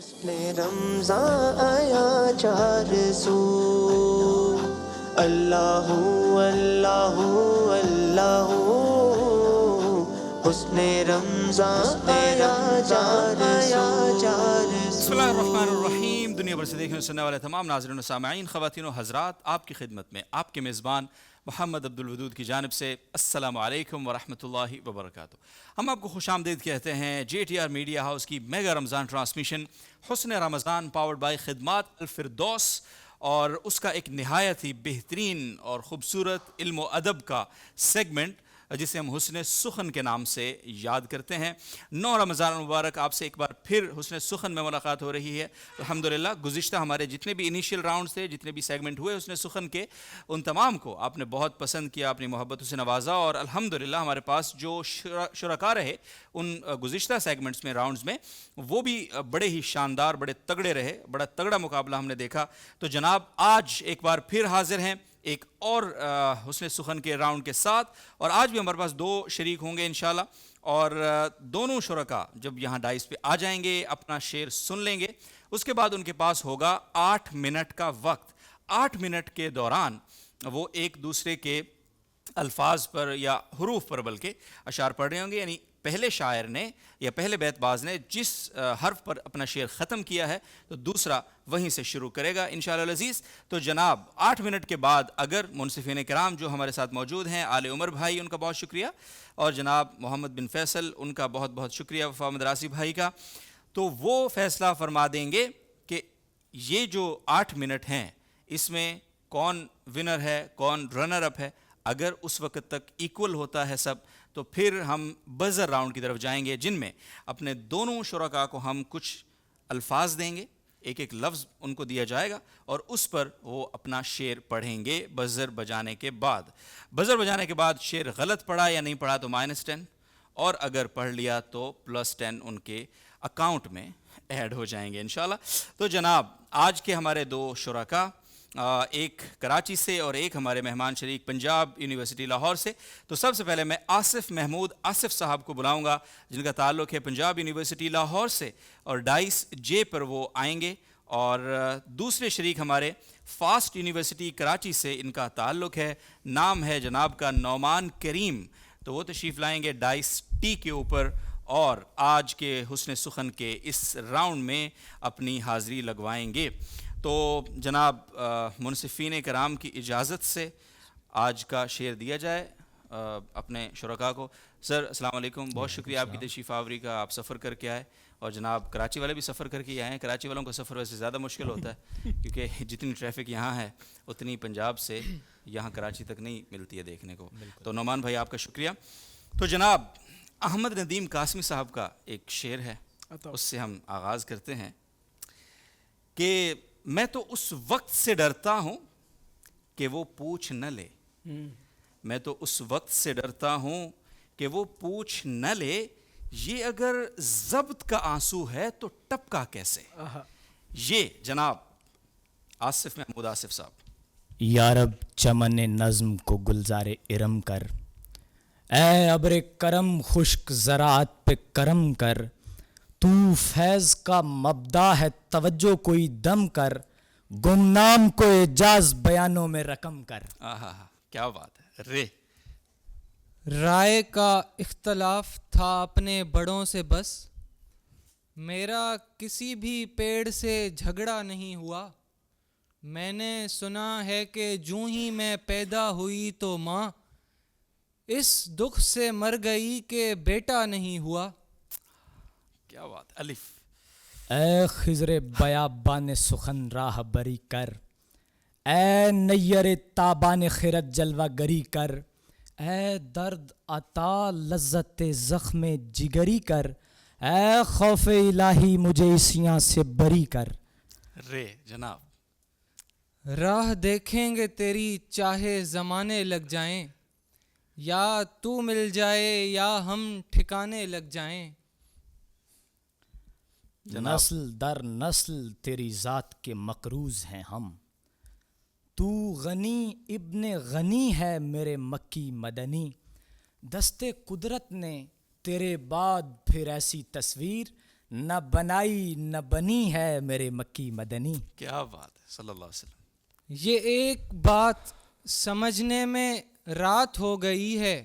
رمضان آیا چار سو، اللہ اللہ اللہ، حسن رمضان آیا چار سو۔ بسم اللہ الرحمن الرحیم۔ دنیا بھر سے دیکھنے سننے والے تمام ناظرین و سامعین، خواتین و حضرات، آپ کی خدمت میں آپ کے میزبان محمد عبدالودود کی جانب سے السلام علیکم ورحمۃ اللہ وبرکاتہ۔ ہم آپ کو خوش آمدید کہتے ہیں J T R media house کی mega Ramzan transmission Husn Ramzan powered by خدمات الفردوس، اور اس کا ایک نہایت ہی بہترین اور خوبصورت علم و ادب کا سیگمنٹ جسے ہم حسن سخن کے نام سے یاد کرتے ہیں۔ 9 رمضان مبارک آپ سے ایک بار پھر حسن سخن میں ملاقات ہو رہی ہے الحمدللہ۔ گزشتہ ہمارے جتنے بھی انیشیل راؤنڈز تھے، جتنے بھی سیگمنٹ ہوئے حسن سخن کے، ان تمام کو آپ نے بہت پسند کیا، اپنی محبتوں سے نوازا، اور الحمدللہ ہمارے پاس جو شرکاء رہے ان گزشتہ سیگمنٹس میں، راؤنڈز میں، وہ بھی بڑے ہی شاندار، بڑے تگڑے رہے، بڑا تگڑا مقابلہ ہم نے دیکھا۔ تو جناب آج ایک بار پھر حاضر ہیں ایک اور حسن سخن کے راؤنڈ کے ساتھ، اور آج بھی ہمارے پاس 2 شریک ہوں گے انشاءاللہ، اور دونوں شرکاء جب یہاں ڈائس پہ آ جائیں گے، اپنا شعر سن لیں گے، اس کے بعد ان کے پاس ہوگا 8 منٹ کا وقت۔ 8 منٹ کے دوران وہ ایک دوسرے کے الفاظ پر یا حروف پر بلکہ اشعار پڑھ رہے ہوں گے، یعنی پہلے شاعر نے یا پہلے بیت باز نے جس حرف پر اپنا شعر ختم کیا ہے تو دوسرا وہیں سے شروع کرے گا انشاءاللہ العزیز۔ تو جناب 8 منٹ کے بعد اگر منصفین کرام جو ہمارے ساتھ موجود ہیں، آل عمر بھائی ان کا بہت شکریہ، اور جناب محمد بن فیصل ان کا بہت بہت شکریہ، وفا مدراسی بھائی کا، تو وہ فیصلہ فرما دیں گے کہ یہ جو 8 منٹ ہیں اس میں کون ونر ہے، کون رنر اپ ہے۔ اگر اس وقت تک ایکول ہوتا ہے سب، تو پھر ہم بزر راؤنڈ کی طرف جائیں گے، جن میں اپنے دونوں شرکاء کو ہم کچھ الفاظ دیں گے، ایک ایک لفظ ان کو دیا جائے گا، اور اس پر وہ اپنا شعر پڑھیں گے بزر بجانے کے بعد۔ بزر بجانے کے بعد شعر غلط پڑھا یا نہیں پڑھا تو -10، اور اگر پڑھ لیا تو +10 ان کے اکاؤنٹ میں ایڈ ہو جائیں گے انشاءاللہ۔ تو جناب آج کے ہمارے 2 شرکاء، ایک کراچی سے اور ایک ہمارے مہمان شریک پنجاب یونیورسٹی لاہور سے۔ تو سب سے پہلے میں آصف محمود آصف صاحب کو بلاؤں گا، جن کا تعلق ہے پنجاب یونیورسٹی لاہور سے، اور ڈائس جے پر وہ آئیں گے۔ اور دوسرے شریک ہمارے فاسٹ یونیورسٹی کراچی سے ان کا تعلق ہے، نام ہے جناب کا نعمان کریم، تو وہ تشریف لائیں گے ڈائس ٹی کے اوپر، اور آج کے حسن سخن کے اس راؤنڈ میں اپنی حاضری لگوائیں گے۔ تو جناب منصفین کرام کی اجازت سے آج کا شعر دیا جائے اپنے شرکاء کو۔ سر السلام علیکم، بہت شکریہ آپ کی تشریف آوری کا، آپ سفر کر کے آئے، اور جناب کراچی والے بھی سفر کر کے آئے ہیں۔ کراچی والوں کا سفر ویسے زیادہ مشکل ہوتا ہے کیونکہ جتنی ٹریفک یہاں ہے اتنی پنجاب سے یہاں کراچی تک نہیں ملتی ہے دیکھنے کو۔ تو نعمان بھائی آپ کا شکریہ۔ تو جناب احمد ندیم قاسمی صاحب کا ایک شعر ہے، اس سے ہم آغاز کرتے ہیں کہ میں تو اس وقت سے ڈرتا ہوں کہ وہ پوچھ نہ لے، میں تو اس وقت سے ڈرتا ہوں کہ وہ پوچھ نہ لے، یہ اگر ضبط کا آنسو ہے تو ٹپکا کیسے۔ یہ جناب آصف محمود آصف صاحب۔ یا رب چمن نظم کو گلزار ارم کر، اے ابر کرم خشک زراعت پہ کرم کر، تو فیض کا مبدا ہے توجہ کوئی دم کر، گمنام کو اعجاز بیانوں میں رقم کر۔ کیا بات ہے رے۔ رائے کا اختلاف تھا اپنے بڑوں سے بس، میرا کسی بھی پیڑ سے جھگڑا نہیں ہوا، میں نے سنا ہے کہ جوں ہی میں پیدا ہوئی تو ماں اس دکھ سے مر گئی کہ بیٹا نہیں ہوا۔ کیا بات، الف۔ اے خضر بیابان سخن راہ بری کر، اے نیر تابان خیرت جلوہ گری کر، اے درد عطا لذت زخم جگری کر، اے خوف الہی مجھے اسیاں سے بری کر۔ رے جناب۔ راہ دیکھیں گے تیری چاہے زمانے لگ جائیں، یا تو مل جائے یا ہم ٹھکانے لگ جائیں۔ نسل در نسل تیری ذات کے مقروض ہیں ہم، تو غنی ابن غنی ہے میرے مکی مدنی، دست قدرت نے تیرے بعد پھر ایسی تصویر نہ بنائی نہ بنی ہے میرے مکی مدنی. کیا بات ہے صلی اللہ علیہ وسلم. یہ ایک بات سمجھنے میں رات ہو گئی ہے،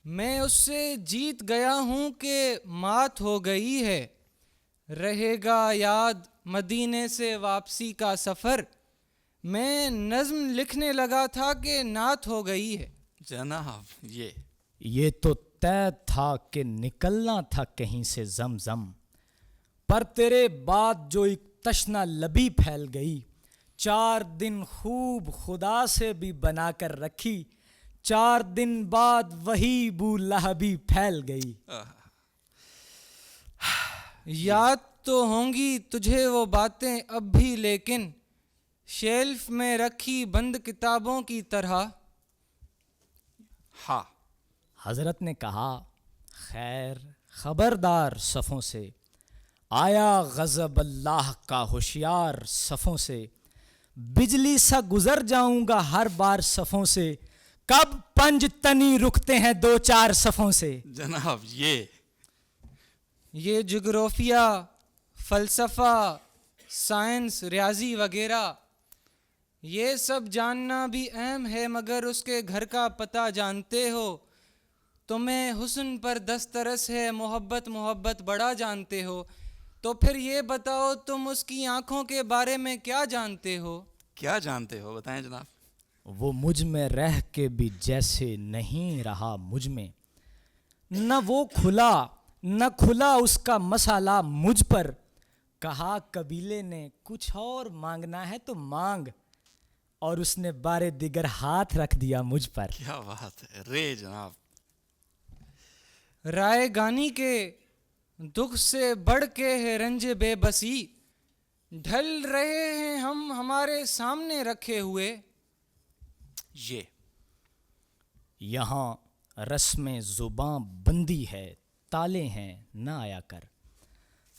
میں اس سے جیت گیا ہوں کہ مات ہو گئی ہے. رہے گا یاد مدینے سے واپسی کا سفر، میں نظم لکھنے لگا تھا کہ نعت ہو گئی ہے. جناب یہ تو طے تھا کہ نکلنا تھا کہیں سے زمزم، پر تیرے بعد جو ایک تشنا لبی پھیل گئی. 4 دن خوب خدا سے بھی بنا کر رکھی، 4 دن بعد وہی بو لہبی پھیل گئی. یاد تو ہوں گی تجھے وہ باتیں اب بھی، لیکن شیلف میں رکھی بند کتابوں کی طرح. ہاں. حضرت نے کہا خیر خبردار صفوں سے، آیا غضب اللہ کا ہوشیار صفوں سے. بجلی سا گزر جاؤں گا ہر بار صفوں سے، کب پنج تنی رکتے ہیں 2-4 صفوں سے. جناب یہ جغرافیہ، فلسفہ، سائنس، ریاضی وغیرہ یہ سب جاننا بھی اہم ہے، مگر اس کے گھر کا پتہ جانتے ہو. تمہیں حسن پر دسترس ہے، محبت بڑا جانتے ہو، تو پھر یہ بتاؤ تم اس کی آنکھوں کے بارے میں کیا جانتے ہو؟ کیا جانتے ہو بتائیں جناب. وہ مجھ میں رہ کے بھی جیسے نہیں رہا مجھ میں، نہ وہ کھلا نہ کھلا اس کا مسالہ مجھ پر. کہا قبیلے نے کچھ اور مانگنا ہے تو مانگ، اور اس نے بارے دیگر ہاتھ رکھ دیا مجھ پر. کیا بات ہے رے جناب. رائے گانی کے دکھ سے بڑھ کے ہے رنج بے بسی، ڈھل رہے ہیں ہم ہمارے سامنے رکھے ہوئے. یہاں رسم زباں بندی ہے، تالے ہیں نہ آیا کر.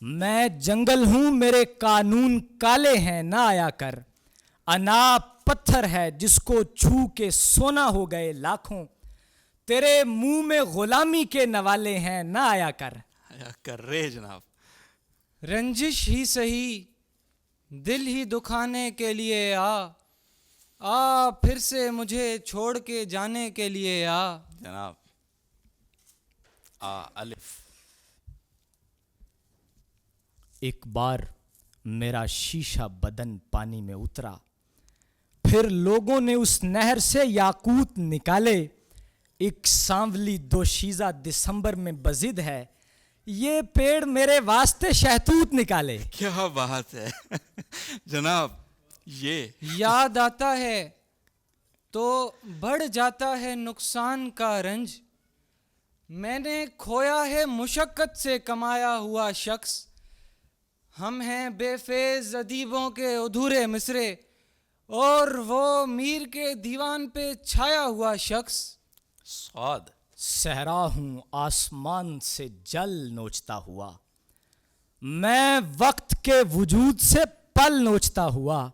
میں جنگل ہوں میرے قانون کالے ہیں نہ آیا کر. انا پتھر ہے جس کو چھو کے سونا ہو گئے لاکھوں، تیرے منہ میں غلامی کے نوالے ہیں نہ آیا کر. کر رے جناب. رنجش ہی سہی دل ہی دکھانے کے لیے آ پھر سے مجھے چھوڑ کے جانے کے لیے آ. جناب الف. ایک بار میرا شیشہ بدن پانی میں اترا، پھر لوگوں نے اس نہر سے یاقوت نکالے. ایک سانولی دوشیزہ دسمبر میں بزد ہے، یہ پیڑ میرے واسطے شہتوت نکالے. کیا بات ہے جناب. یاد آتا ہے تو بڑھ جاتا ہے نقصان کا رنج. میں نے کھویا ہے مشقت سے کمایا ہوا شخص. ہم ہیں بے فیض ادیبوں کے ادھورے مصرے، اور وہ میر کے دیوان پہ چھایا ہوا شخص. صحرا ہوں آسمان سے جل نوچتا ہوا، میں وقت کے وجود سے پل نوچتا ہوا.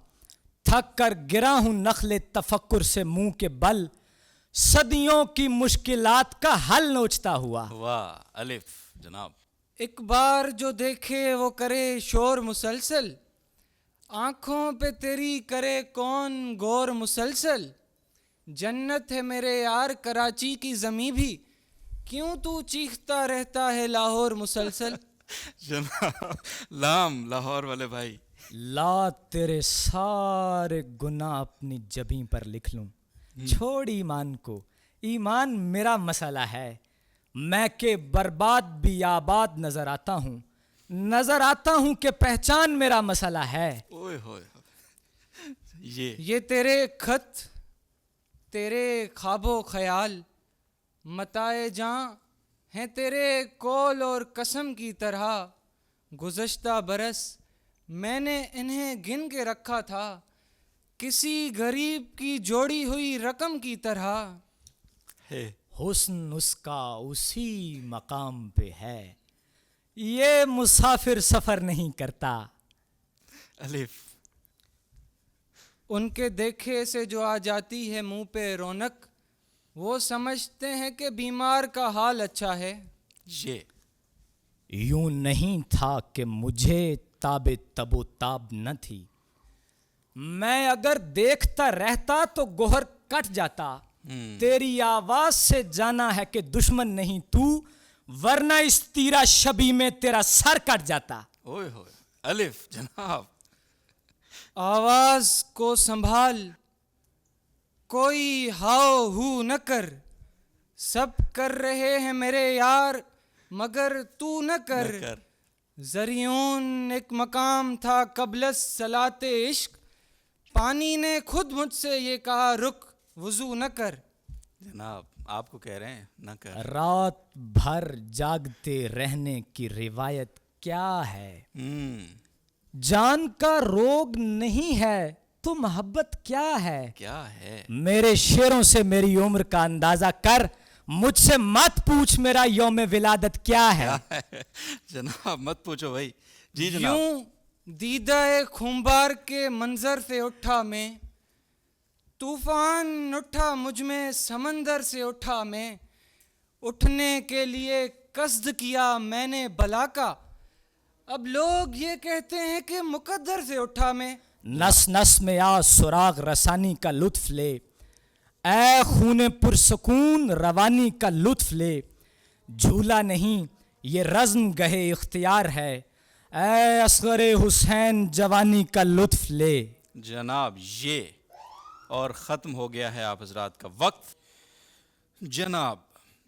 تھک کر گرا ہوں نخل تفکر سے منہ کے بل، صدیوں کی مشکلات کا حل نوچتا ہوا. واہ الف جناب. ایک بار جو دیکھے وہ کرے شور مسلسل، آنکھوں پہ تیری کرے کون غور مسلسل. جنت ہے میرے یار کراچی کی زمیں بھی، کیوں تو چیختا رہتا ہے لاہور مسلسل. جناب لام لاہور والے بھائی. لا تیرے سارے گناہ اپنی جبیں پر لکھ لوں، چھوڑ ایمان کو، ایمان میرا مسئلہ ہے. میں کہ برباد بھی آباد نظر آتا ہوں کہ پہچان میرا مسئلہ ہے. اوئے ہوئے. یہ تیرے خط، تیرے خواب و خیال، متاع جاں ہیں تیرے قول اور قسم کی طرح. گزشتہ برس میں نے انہیں گن کے رکھا تھا، کسی غریب کی جوڑی ہوئی رقم کی طرح. حسن اس کا اسی مقام پہ ہے، یہ مسافر سفر نہیں کرتا. الف. ان کے دیکھے سے جو آ جاتی ہے منہ پہ رونق، وہ سمجھتے ہیں کہ بیمار کا حال اچھا ہے. یوں نہیں تھا کہ مجھے تاب تب و تاب نہ تھی. میں اگر دیکھتا رہتا تو گوہر کٹ جاتا. تیری آواز سے جانا ہے کہ دشمن نہیں تو, ورنہ اس تیرا شبی میں تیرا سر کٹ جاتا. اوئے ہوئے الف جناب. آواز کو سنبھال, کوئی ہاؤ ہو نہ کر, سب کر رہے ہیں میرے یار مگر تو نہ کر. زریون ایک مقام تھا قبل صلاۃ عشق, پانی نے خود مجھ سے یہ کہا رک وضو نہ کر. جناب آپ کو کہہ رہے ہیں نہ کر. رات بھر جاگتے رہنے کی روایت کیا ہے, جان کا روگ نہیں ہے تو محبت کیا ہے. کیا ہے میرے شعروں سے میری عمر کا اندازہ کر, مجھ سے مت پوچھ میرا یوم ولادت کیا ہے. جناب مت پوچھو بھائی. جی جناب. یوں دیدہ خونبار کے منظر سے اٹھا میں, طوفان اٹھا مجھ میں سمندر سے اٹھا میں, اٹھنے کے لیے قصد کیا میں نے بلا کا, اب لوگ یہ کہتے ہیں کہ مقدر سے اٹھا میں. نس نس میں آ سراغ رسانی کا لطف لے, اے خون پرسکون روانی کا لطف لے. جھولا نہیں یہ رزم گہے اختیار ہے, اے اصغر حسین جوانی کا لطف لے. جناب یہ اور ختم ہو گیا ہے آپ حضرات کا وقت. جناب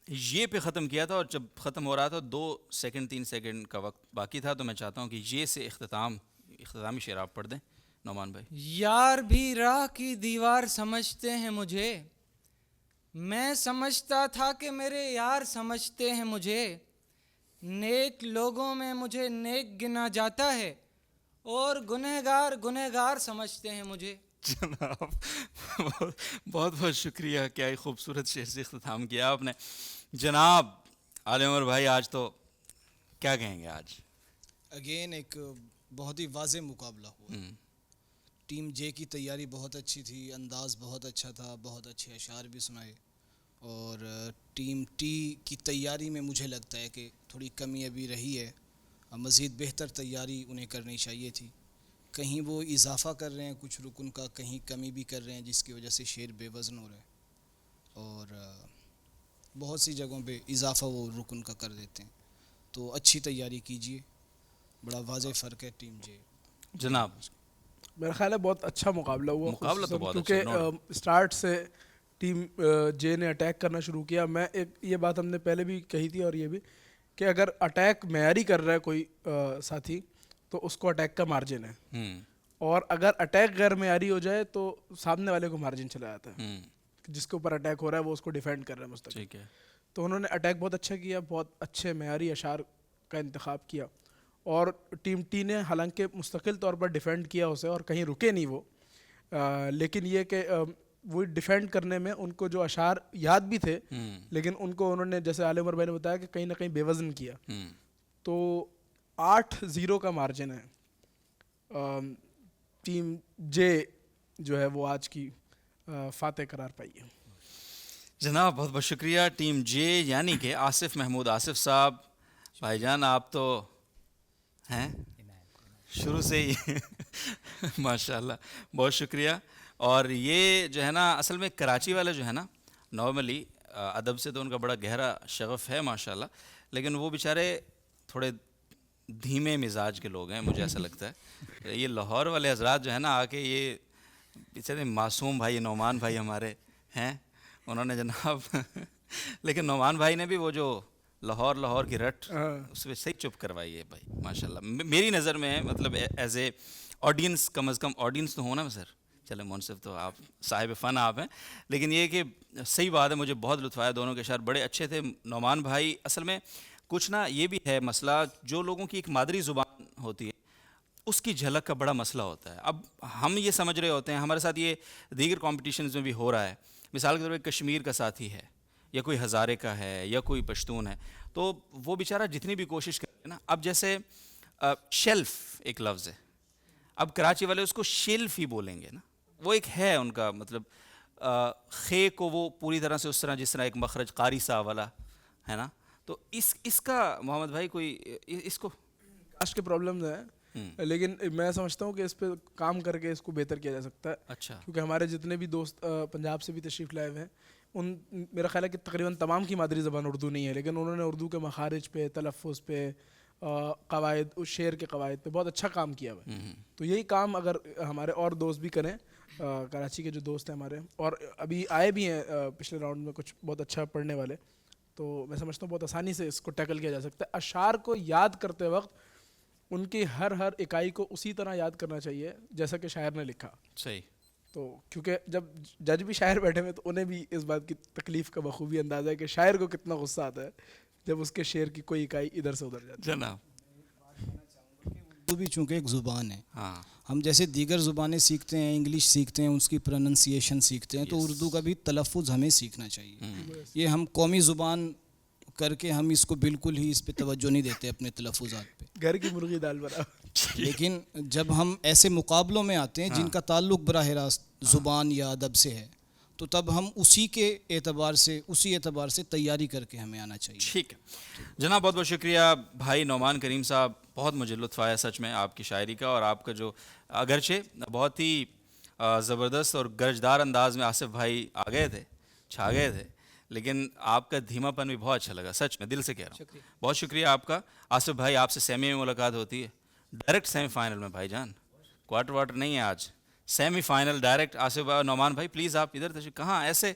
یہ پہ ختم کیا تھا, اور جب ختم ہو رہا تھا 2 سیکنڈ 3 سیکنڈ کا وقت باقی تھا, تو میں چاہتا ہوں کہ یہ سے اختتامی شعر آپ پڑھ دیں نعمان بھائی. یار بھی راہ کی دیوار سمجھتے ہیں مجھے, میں سمجھتا تھا کہ میرے یار سمجھتے ہیں مجھے. نیک لوگوں میں مجھے نیک گنا جاتا ہے, اور گنہگار سمجھتے ہیں مجھے. جناب بہت بہت شکریہ, کیا ہی خوبصورت شعر سے اختتام کیا آپ نے. جناب عالم عمر بھائی آج تو کیا کہیں گے؟ آج اگین ایک بہت ہی واضح مقابلہ ہوا. ٹیم جے کی تیاری بہت اچھی تھی, انداز بہت اچھا تھا, بہت اچھے اشعار بھی سنائے. اور ٹیم ٹی کی تیاری میں مجھے لگتا ہے کہ تھوڑی کمی ابھی رہی ہے, مزید بہتر تیاری انہیں کرنی چاہیے تھی. کہیں وہ اضافہ کر رہے ہیں کچھ رکن کا, کہیں کمی بھی کر رہے ہیں, جس کی وجہ سے شعر بے وزن ہو رہا ہے. اور بہت سی جگہوں پہ اضافہ وہ رکن کا کر دیتے ہیں. تو اچھی تیاری کیجیے, بڑا واضح فرق ہے ٹیم جے. جناب میرا خیال ہے بہت اچھا مقابلہ ہوا, مقابلہ تو بہت کیونکہ اچھا, اسٹارٹ سے ٹیم جے نے اٹیک کرنا شروع کیا. میں یہ بات ہم نے پہلے بھی کہی تھی, اور یہ بھی کہ اگر اٹیک معیاری کر رہا ہے کوئی ساتھی تو اس کو اٹیک کا مارجن ہے, اور اگر اٹیک غیر معیاری ہو جائے تو سامنے والے کو مارجن چلا جاتا ہے. جس کے اوپر اٹیک ہو رہا ہے وہ اس کو ڈیفینڈ کر رہا ہے مستقل. ٹھیک ہے. تو انہوں نے اٹیک بہت اچھا کیا, بہت اچھے معیاری اشعار کا انتخاب کیا, اور ٹیم ٹی نے حالانکہ مستقل طور پر ڈیفینڈ کیا اسے, اور کہیں رکے نہیں وہ, لیکن یہ کہ وہ ڈیفینڈ کرنے میں ان کو جو اشعار یاد بھی تھے, لیکن ان کو انہوں نے جیسے عالم عمر بھائی نے بتایا کہ کہیں نہ کہیں بے وزن کیا. تو 8-0 کا مارجن ہے. ٹیم جے جو ہے وہ آج کی فاتح قرار پائی ہے. جناب بہت بہت شکریہ. ٹیم جے یعنی کہ آصف محمود آصف صاحب, بھائی جان آپ تو ہیں شروع سے ہی ماشاء اللہ, بہت شکریہ. اور یہ جو ہے نا اصل میں کراچی والے جو ہے نا نارملی ادب سے تو ان کا بڑا گہرا شغف ہے ماشاء اللہ, لیکن وہ بیچارے تھوڑے دھیمے مزاج کے لوگ ہیں مجھے ایسا لگتا ہے. یہ لاہور والے حضرات جو ہے نا آ کے یہ بیچارے معصوم بھائی نعمان بھائی ہمارے ہیں, انہوں نے جناب لیکن نعمان بھائی نے بھی وہ جو لاہور کی رٹ اس پہ صحیح چپ کروائی ہے بھائی ماشاء اللہ. میری نظر میں مطلب as a audience, come is come audience تو ہونا سر, چلے منصف تو آپ صاحب فن آپ ہیں, لیکن یہ کہ صحیح بات ہے, مجھے بہت لطف آیا, دونوں کے اشعار بڑے اچھے تھے. نعمان بھائی اصل میں کچھ نا یہ بھی ہے مسئلہ, جو لوگوں کی ایک مادری زبان ہوتی ہے اس کی جھلک کا بڑا مسئلہ ہوتا ہے. اب ہم یہ سمجھ رہے ہوتے ہیں, ہمارے ساتھ یہ دیگر کمپٹیشنز میں بھی ہو رہا ہے, مثال کے طور پہ کشمیر کا ساتھی ہے یا کوئی ہزارے کا ہے یا کوئی پشتون ہے, تو وہ بیچارہ جتنی بھی کوشش کرے نا, اب جیسے شیلف ایک لفظ ہے, اب کراچی والے اس کو شیلف ہی بولیں گے نا, وہ ایک ہے ان کا مطلب خے کو وہ پوری طرح سے اس طرح جس طرح ایک مخرج قاری صاحب والا ہے نا, تو اس کا محمد بھائی کوئی اس کو کاسٹ کے پرابلمز ہیں، لیکن میں سمجھتا ہوں کہ اس پہ کام کر کے اس کو بہتر کیا جا سکتا ہے. اچھا کیونکہ ہمارے جتنے بھی دوست پنجاب سے بھی تشریف لائے ہوئے ہیں، ان میرا خیال ہے کہ تقریباً تمام کی مادری زبان اردو نہیں ہے، لیکن انہوں نے اردو کے مخارج پہ، تلفظ پہ، قواعد، اس شعر کے قواعد پہ بہت اچھا کام کیا ہوا ہے. تو یہی کام اگر ہمارے اور دوست بھی کریں، کراچی کے جو دوست ہیں ہمارے، اور ابھی آئے بھی ہیں پچھلے راؤنڈ میں کچھ بہت اچھا پڑھنے والے، تو میں سمجھتا ہوں بہت آسانی سے اس کو ٹیکل کیا جا سکتا ہے. اشعار کو یاد کرتے وقت ان کی ہر اکائی کو اسی طرح یاد کرنا چاہیے جیسا کہ شاعر نے لکھا. صحیح. تو کیونکہ جب جج بھی شاعر بیٹھے ہوئے تو انہیں بھی اس بات کی تکلیف کا بخوبی اندازہ ہے کہ شاعر کو کتنا غصہ آتا ہے جب اس کے شعر کی کوئی اکائی ادھر سے ادھر جاتی ہے. جناب اردو بھی چونکہ ایک زبان ہے، ہاں ہم جیسے دیگر زبانیں سیکھتے ہیں، انگلش سیکھتے ہیں، اس کی پروننسیشن سیکھتے ہیں، تو اردو کا بھی تلفظ ہمیں سیکھنا چاہیے. یہ ہم قومی زبان کر کے ہم اس کو بالکل ہی اس پہ توجہ نہیں دیتے اپنے تلفظات پہ. گھر کی مرغی دال برابر. لیکن جب ہم ایسے مقابلوں میں آتے ہیں جن کا تعلق براہ راست زبان یا ادب سے ہے، تو تب ہم اسی اعتبار سے تیاری کر کے ہمیں آنا چاہیے. ٹھیک ہے جناب، بہت بہت شکریہ بھائی نعمان کریم صاحب. بہت مجھے لطف آیا سچ میں آپ کی شاعری کا، اور آپ کا جو اگرچہ بہت ہی زبردست اور گرجدار انداز میں آصف بھائی آ گئے تھے، چھا گئے تھے، لیکن آپ کا دھیما پن بھی بہت اچھا لگا، سچ میں دل سے کہہ رہا ہوں. بہت شکریہ آپ کا. آصف بھائی آپ سے سیمی میں ملاقات ہوتی ہے، ڈائریکٹ سیمی فائنل میں بھائی جان، کوارٹر واٹر نہیں ہے آج، سیمی فائنل ڈائریکٹ. آصف بھائی اور نعمان بھائی پلیز آپ ادھر تشریف، کہاں ایسے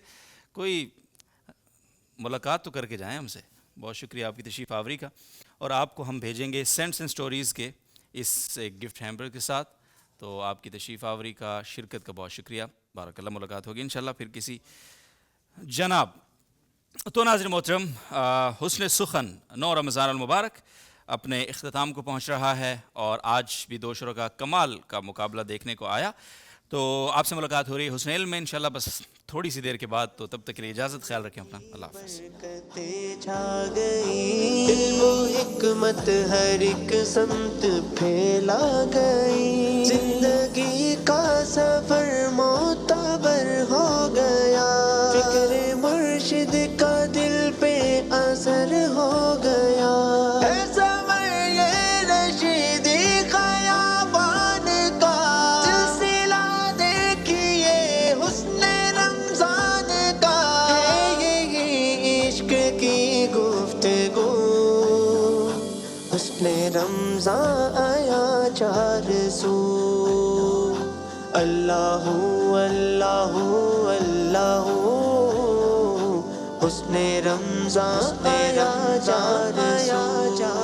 کوئی ملاقات تو کر کے جائیں ہم سے. بہت شکریہ آپ کی تشریف آوری کا. اور آپ کو ہم بھیجیں گے سینٹس اینڈ سٹوریز کے اس ایک گفٹ ہیمپر کے ساتھ. تو آپ کی تشریف آوری کا، شرکت کا بہت شکریہ. بارک اللہ. ملاقات ہوگی انشاءاللہ پھر کسی. جناب تو ناظرین محترم، حسن سخن 9 رمضان المبارک اپنے اختتام کو پہنچ رہا ہے، اور آج بھی دو شرکاء کمال کا مقابلہ دیکھنے کو آیا. تو آپ سے ملاقات ہو رہی ہے حسن علم میں انشاءاللہ بس تھوڑی سی دیر کے بعد. تو تب تک کے لیے اجازت، خیال رکھیں اپنا. اللہ حافظ. برکتیں چھا گئی، علم و حکمت ہر ایک سمت پھیلا گئی، زندگی کا سفر معتبر ہو گیا، فکر مرشد کا دل پہ اثر ہو گیا. رمضان آیا چار سو، اللہ اللہ اللہ، حسن رمضان آیا چار سو.